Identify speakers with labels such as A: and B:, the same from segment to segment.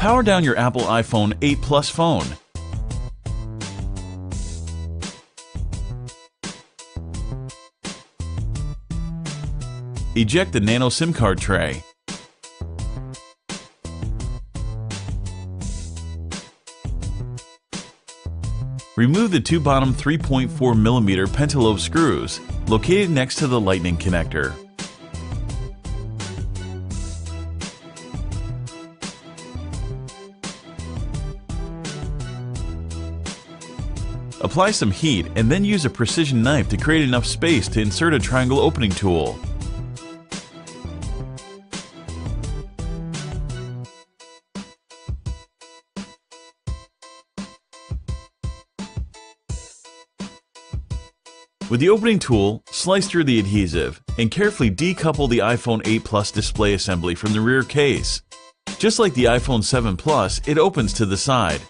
A: Power down your Apple iPhone 8 Plus phone. Eject the nano SIM card tray. Remove the two bottom 3.4mm pentalobe screws located next to the lightning connector. Apply some heat and then use a precision knife to create enough space to insert a triangle opening tool. With the opening tool, slice through the adhesive and carefully decouple the iPhone 8 Plus display assembly from the rear case. Just like the iPhone 7 Plus, it opens to the side.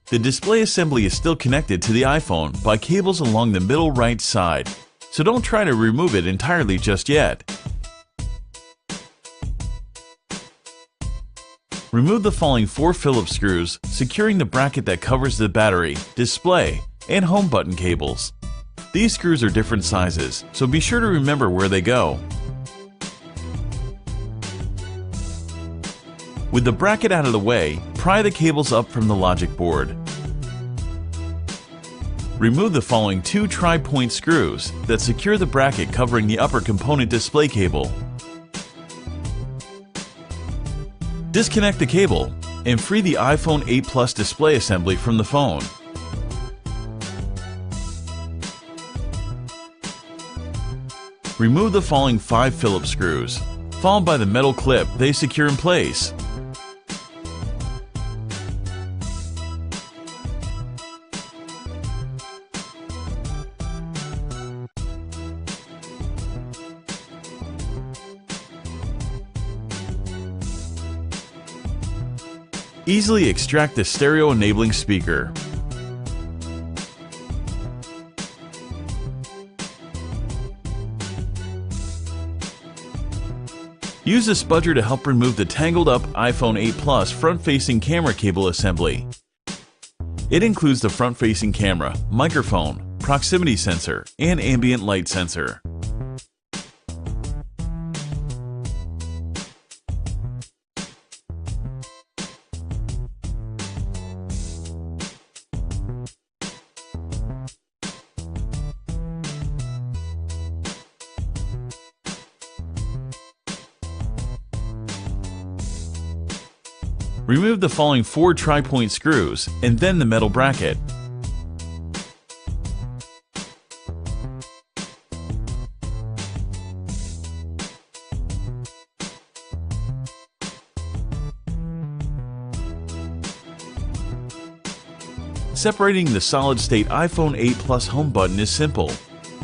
A: The display assembly is still connected to the iPhone by cables along the middle right side, so don't try to remove it entirely just yet. Remove the following 4 Phillips screws, securing the bracket that covers the battery, display, and home button cables. These screws are different sizes, so be sure to remember where they go. With the bracket out of the way, pry the cables up from the logic board. Remove the following 2 tri-point screws that secure the bracket covering the upper component display cable. Disconnect the cable and free the iPhone 8 Plus display assembly from the phone. Remove the following 5 Phillips screws, followed by the metal clip they secure in place. Easily extract the stereo enabling speaker. Use a spudger to help remove the tangled up iPhone 8 Plus front-facing camera cable assembly. It includes the front-facing camera, microphone, proximity sensor, and ambient light sensor. Remove the following 4 tri-point screws and then the metal bracket. Separating the solid-state iPhone 8 Plus home button is simple,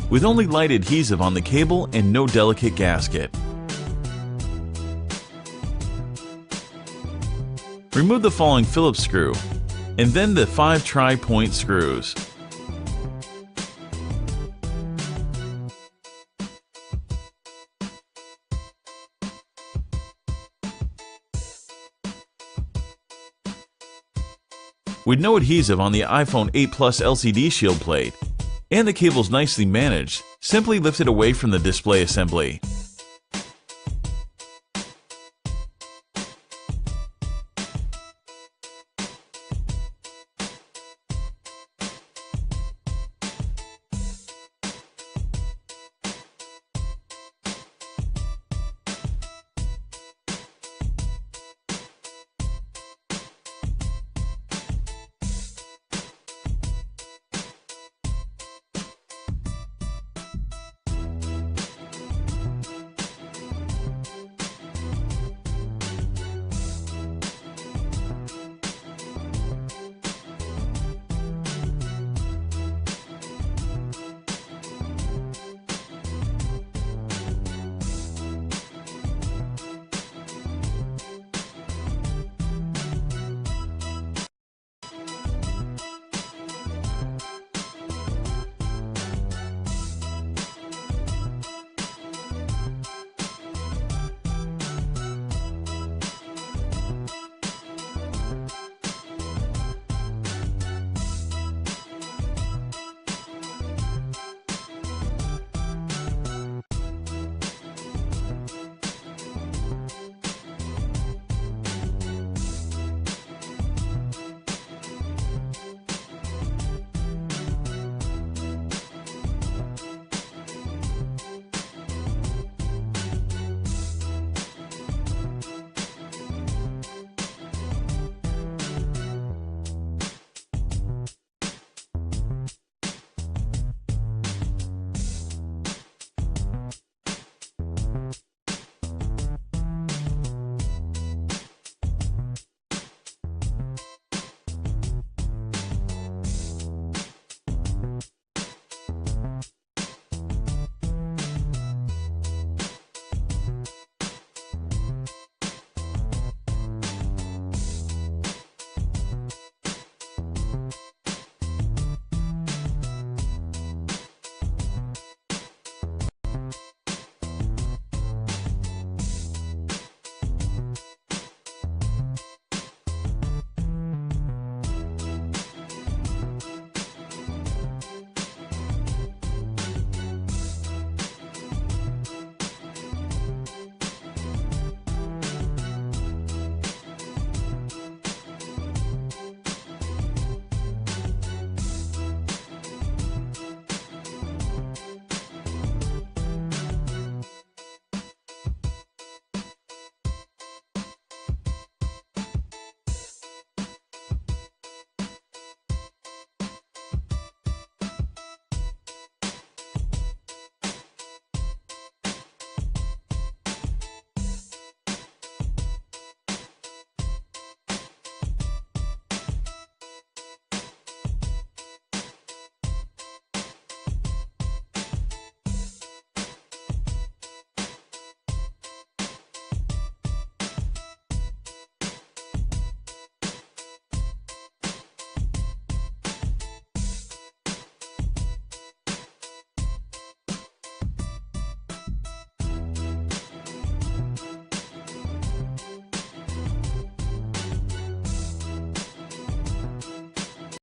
A: with only light adhesive on the cable and no delicate gasket. Remove the following Phillips screw, and then the 5 tri-point screws. With no adhesive on the iPhone 8 Plus LCD shield plate, and the cables nicely managed, simply lift it away from the display assembly.